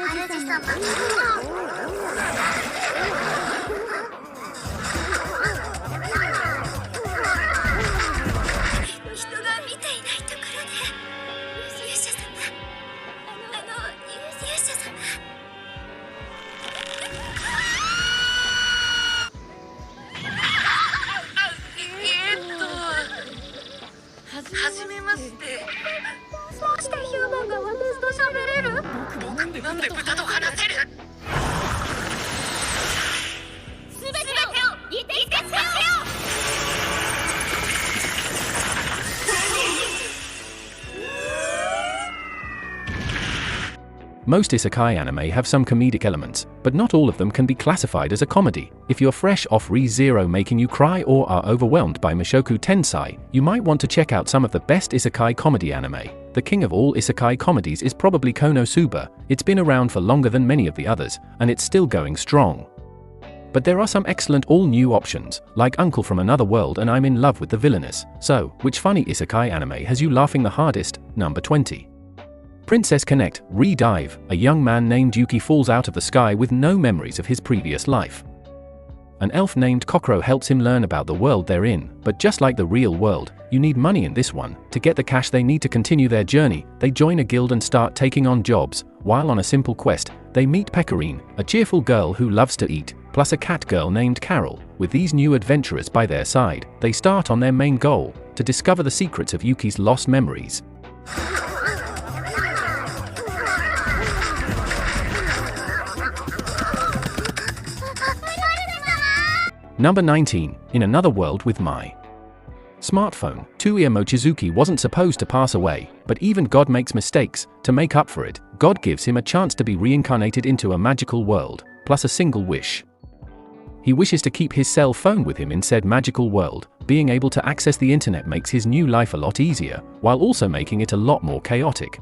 はじめまして。どうしてヒューマンが私と喋れる？僕なんで豚と話せる？すべてを言ってせよ！Most isekai anime have some comedic elements, but not all of them can be classified as a comedy. If you're fresh off Re:Zero making you cry or are overwhelmed by Mushoku Tensei, you might want to check out some of the best isekai comedy anime. The king of all isekai comedies is probably Konosuba. It's been around for longer than many of the others, and it's still going strong. But there are some excellent all-new options, like Uncle from Another World and I'm in Love with the Villainous. So, which funny isekai anime has you laughing the hardest? Number 20. Princess Connect, Re-Dive. A young man named Yuki falls out of the sky with no memories of his previous life. An elf named Kokoro helps him learn about the world they're in, but just like the real world, you need money in this one. To get the cash they need to continue their journey, they join a guild and start taking on jobs. While on a simple quest, they meet Pecorine, a cheerful girl who loves to eat, plus a cat girl named Carol. With these new adventurers by their side, they start on their main goal, to discover the secrets of Yuki's lost memories. Number 19. In Another World with My Smartphone. Tuya Mochizuki wasn't supposed to pass away, but even God makes mistakes. To make up for it, God gives him a chance to be reincarnated into a magical world, plus a single wish. He wishes to keep his cell phone with him in said magical world. Being able to access the internet makes his new life a lot easier, while also making it a lot more chaotic.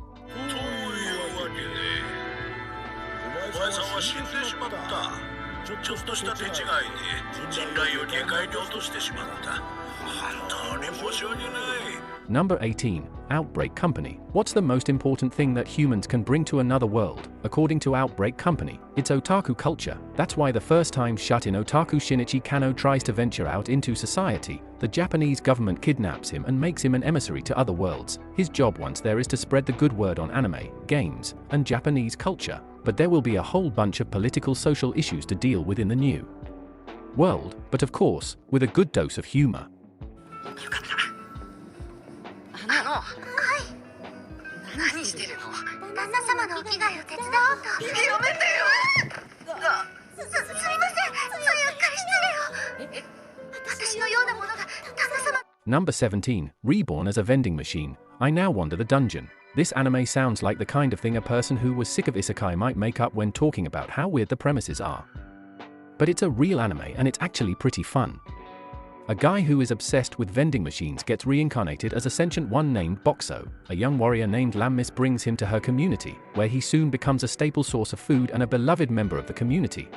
Number 18. Outbreak Company. What's the most important thing that humans can bring to another world? According to Outbreak Company, it's otaku culture. That's why the first time shut-in otaku Shinichi Kano tries to venture out into society, the Japanese government kidnaps him and makes him an emissary to other worlds. His job once there is to spread the good word on anime, games, and Japanese culture. But there will be a whole bunch of political social issues to deal with in the new world, but of course, with a good dose of humor. Number 17. Reborn as a vending machine. I Now Wander the Dungeon. This anime sounds like the kind of thing a person who was sick of isekai might make up when talking about how weird the premises are. But it's a real anime and it's actually pretty fun. A guy who is obsessed with vending machines gets reincarnated as a sentient one named Boxo. A young warrior named Lammis brings him to her community, where he soon becomes a staple source of food and a beloved member of the community.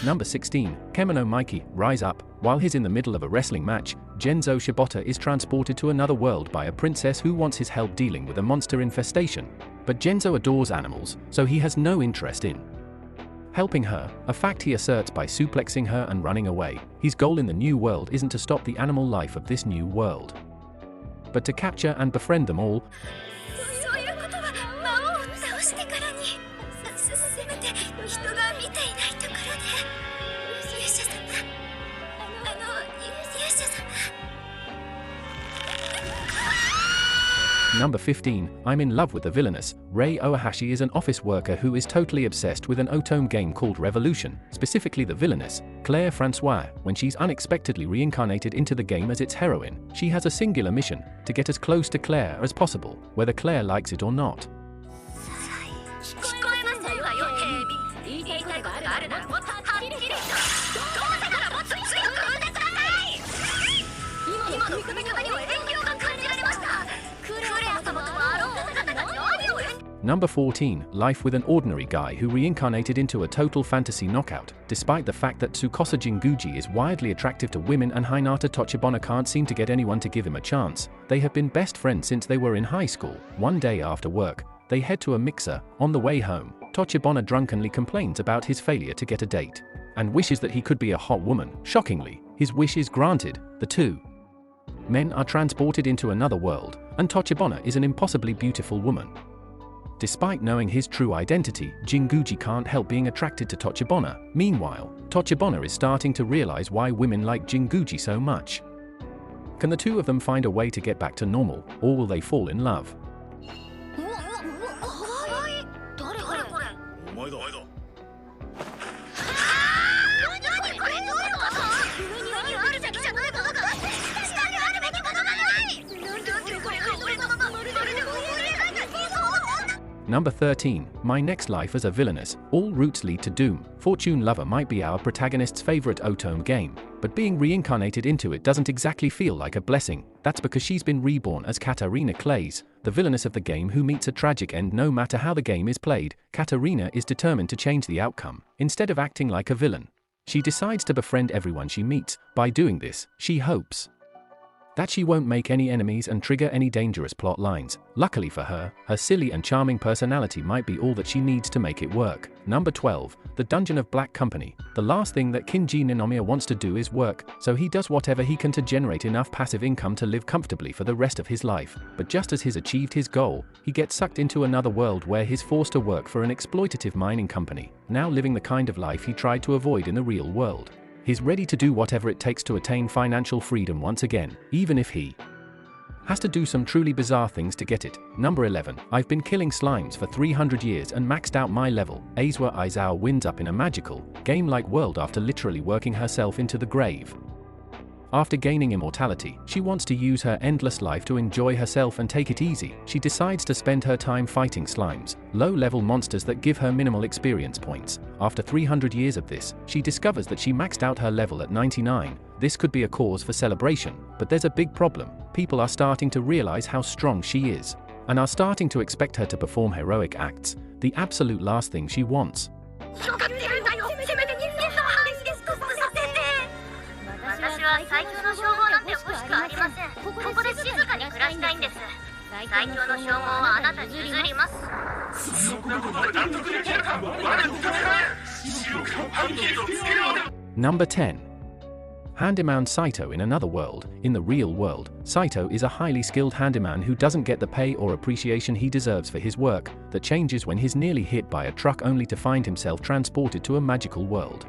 Number 16. Kemono Mikey, Rise Up. While he's in the middle of a wrestling match, Genzo Shibata is transported to another world by a princess who wants his help dealing with a monster infestation. But Genzo adores animals, so he has no interest in helping her, a fact he asserts by suplexing her and running away. His goal in the new world isn't to stop the animal life of this new world, but to capture and befriend them all. Number 15. I'm in Love with the Villainous. Rei Ohashi is an office worker who is totally obsessed with an otome game called Revolution, specifically the villainess, Claire Francois. When she's unexpectedly reincarnated into the game as its heroine, she has a singular mission, to get as close to Claire as possible, whether Claire likes it or not. Number 14, life with an ordinary guy who reincarnated into a total fantasy knockout. Despite the fact that Tsukasa Jinguji is wildly attractive to women and Hinata Tochibana can't seem to get anyone to give him a chance, they have been best friends since they were in high school. One day after work, they head to a mixer. On the way home, Tochibana drunkenly complains about his failure to get a date and wishes that he could be a hot woman. Shockingly, his wish is granted. The two men are transported into another world, and Tochibana is an impossibly beautiful woman. Despite knowing his true identity, Jinguji can't help being attracted to Tochibana. Meanwhile, Tochibana is starting to realize why women like Jinguji so much. Can the two of them find a way to get back to normal, or will they fall in love? Number 13, my next life as a villainess. All routes lead to doom. Fortune Lover might be our protagonist's favorite Otome game, but being reincarnated into it doesn't exactly feel like a blessing. That's because she's been reborn as Katarina Clays, the villainess of the game who meets a tragic end no matter how the game is played. Katarina is determined to change the outcome. Instead of acting like a villain, she decides to befriend everyone she meets. By doing this, she hopes that she won't make any enemies and trigger any dangerous plot lines. Luckily for her, her silly and charming personality might be all that she needs to make it work. Number 12, the Dungeon of Black Company. The last thing that Kinji Ninomiya wants to do is work, so he does whatever he can to generate enough passive income to live comfortably for the rest of his life. But just as he's achieved his goal, he gets sucked into another world where he's forced to work for an exploitative mining company, now living the kind of life he tried to avoid in the real world. He's ready to do whatever it takes to attain financial freedom once again, even if he has to do some truly bizarre things to get it. Number 11, I've been killing slimes for 300 years and maxed out my level. Aizawa Aizawa wins up in a magical, game-like world after literally working herself into the grave. After gaining immortality, she wants to use her endless life to enjoy herself and take it easy. She decides to spend her time fighting slimes, low-level monsters that give her minimal experience points. After 300 years of this, she discovers that she maxed out her level at 99. This could be a cause for celebration, but there's a big problem. People are starting to realize how strong she is, and are starting to expect her to perform heroic acts, the absolute last thing she wants. 私は最強の称号なんて欲しくありません。ここで静かに暮らしたいんです。最強の称号はあなたに譲ります。Number 10. Handyman Saito in another world. In the real world, Saito is a highly skilled handyman who doesn't get the pay or appreciation he deserves for his work. That changes when he's nearly hit by a truck only to find himself transported to a magical world.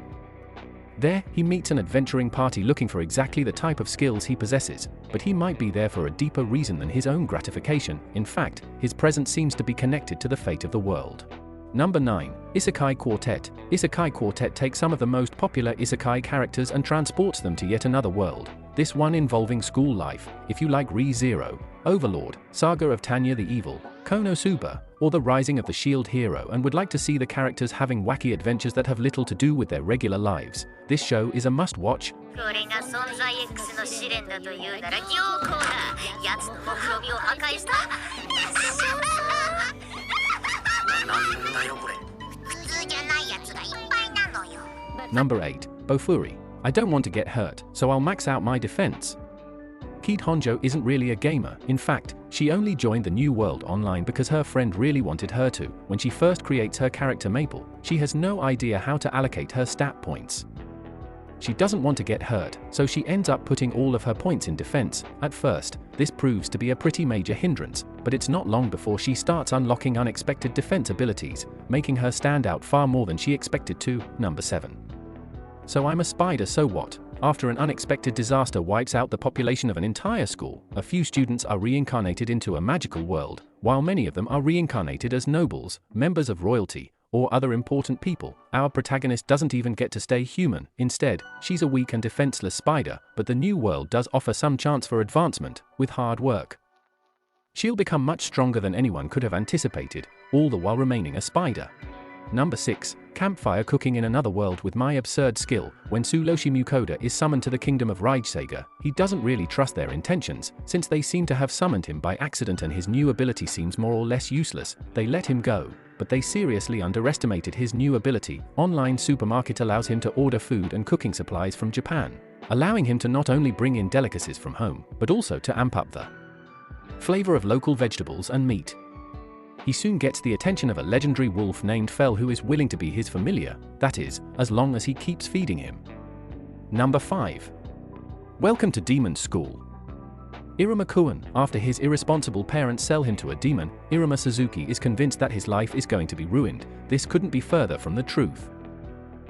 There, he meets an adventuring party looking for exactly the type of skills he possesses, but he might be there for a deeper reason than his own gratification. In fact, his presence seems to be connected to the fate of the world. Number 9. Isekai Quartet. Isekai Quartet takes some of the most popular isekai characters and transports them to yet another world. This one involving school life, if you like Re:Zero, Overlord, Saga of Tanya the Evil, Konosuba, or The Rising of the Shield Hero and would like to see the characters having wacky adventures that have little to do with their regular lives. This show is a must-watch. これが存在 X の試練だというなら強行だ。奴の目論見を破壊した。なんだよこれ。普通じゃない奴がいっぱいなのよ。Number 8. Bofuri. I don't want to get hurt, so I'll max out my defense. Keat Honjo isn't really a gamer. In fact, she only joined the New World Online because her friend really wanted her to. When she first creates her character Maple, she has no idea how to allocate her stat points. She doesn't want to get hurt, so she ends up putting all of her points in defense. At first, this proves to be a pretty major hindrance, but it's not long before she starts unlocking unexpected defense abilities, making her stand out far more than she expected to. Number 7. So I'm a spider, so what? After an unexpected disaster wipes out the population of an entire school, a few students are reincarnated into a magical world, while many of them are reincarnated as nobles, members of royalty, or other important people. Our protagonist doesn't even get to stay human. Instead, she's a weak and defenseless spider, but the new world does offer some chance for advancement, with hard work. She'll become much stronger than anyone could have anticipated, all the while remaining a spider. Number 6. Campfire cooking in another world with my absurd skill. When Tsuloshi Mukoda is summoned to the kingdom of Raijseiga, he doesn't really trust their intentions, since they seem to have summoned him by accident and his new ability seems more or less useless. They let him go, but they seriously underestimated his new ability. Online supermarket allows him to order food and cooking supplies from Japan, allowing him to not only bring in delicacies from home, but also to amp up the flavor of local vegetables and meat. He soon gets the attention of a legendary wolf named Fell who is willing to be his familiar, that is, as long as he keeps feeding him. Number 5. Welcome to Demon School. Iruma Kuan. After his irresponsible parents sell him to a demon, Iruma Suzuki is convinced that his life is going to be ruined. This couldn't be further from the truth.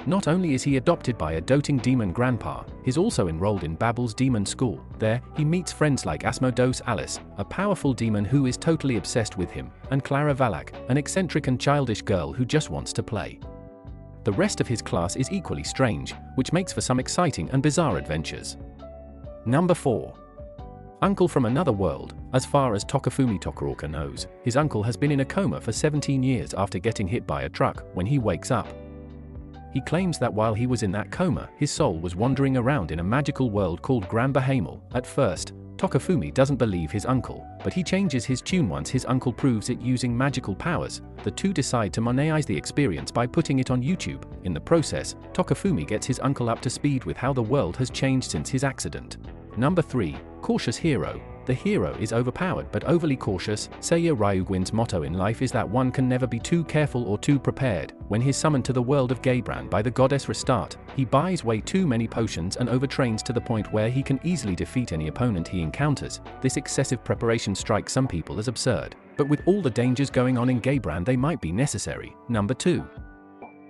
Not only is he adopted by a doting demon grandpa, he's also enrolled in Babel's demon school. There, he meets friends like Asmodeus Alice, a powerful demon who is totally obsessed with him, and Clara Valak, an eccentric and childish girl who just wants to play. The rest of his class is equally strange, which makes for some exciting and bizarre adventures. Number 4. Uncle from another world. As far as Takafumi Tokoroka knows, his uncle has been in a coma for 17 years after getting hit by a truck. When he wakes up, he claims that while he was in that coma, his soul was wandering around in a magical world called Granbahamel. At first, Takafumi doesn't believe his uncle, but he changes his tune once his uncle proves it using magical powers. The two decide to monetize the experience by putting it on YouTube. In the process, Takafumi gets his uncle up to speed with how the world has changed since his accident. Number 3. Cautious hero. The hero is overpowered but overly cautious. Seiya Ryuguin's motto in life is that one can never be too careful or too prepared. When he's summoned to the world of Geibran by the goddess Restart, he buys way too many potions and overtrains to the point where he can easily defeat any opponent he encounters. This excessive preparation strikes some people as absurd, but with all the dangers going on in Geibran they might be necessary. Number 2.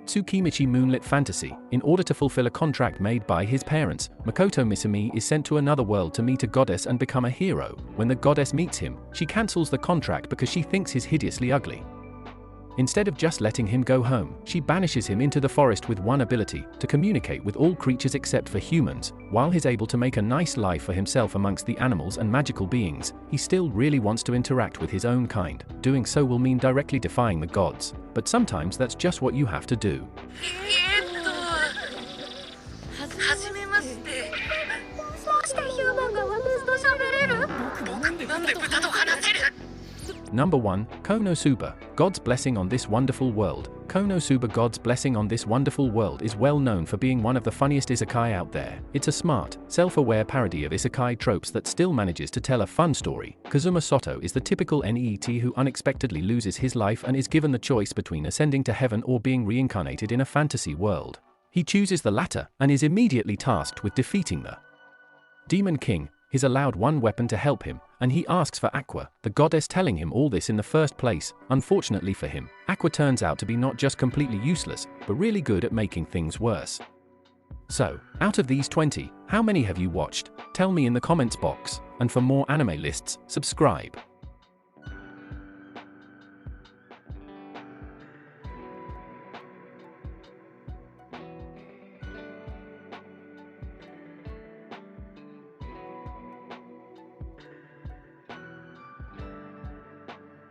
Tsukimichi Moonlit Fantasy. In order to fulfill a contract made by his parents, Makoto Misumi is sent to another world to meet a goddess and become a hero. When the goddess meets him, she cancels the contract because she thinks he's hideously ugly. Instead of just letting him go home, she banishes him into the forest with one ability, to communicate with all creatures except for humans. While he's able to make a nice life for himself amongst the animals and magical beings, he still really wants to interact with his own kind. Doing so will mean directly defying the gods, but sometimes that's just what you have to do. 初めまして。もしかしてヒューマンが私と喋れる？僕ってなんで豚と話せる？ Number 1. Konosuba. God's blessing on this wonderful world. Konosuba God's blessing on this wonderful world is well known for being one of the funniest isekai out there. It's a smart, self-aware parody of isekai tropes that still manages to tell a fun story. Kazuma Soto is the typical NEET who unexpectedly loses his life and is given the choice between ascending to heaven or being reincarnated in a fantasy world. He chooses the latter, and is immediately tasked with defeating the Demon King. He's allowed one weapon to help him, and he asks for Aqua, the goddess telling him all this in the first place. Unfortunately for him, Aqua turns out to be not just completely useless, but really good at making things worse. So, out of these 20, how many have you watched? Tell me in the comments box, and for more anime lists, subscribe.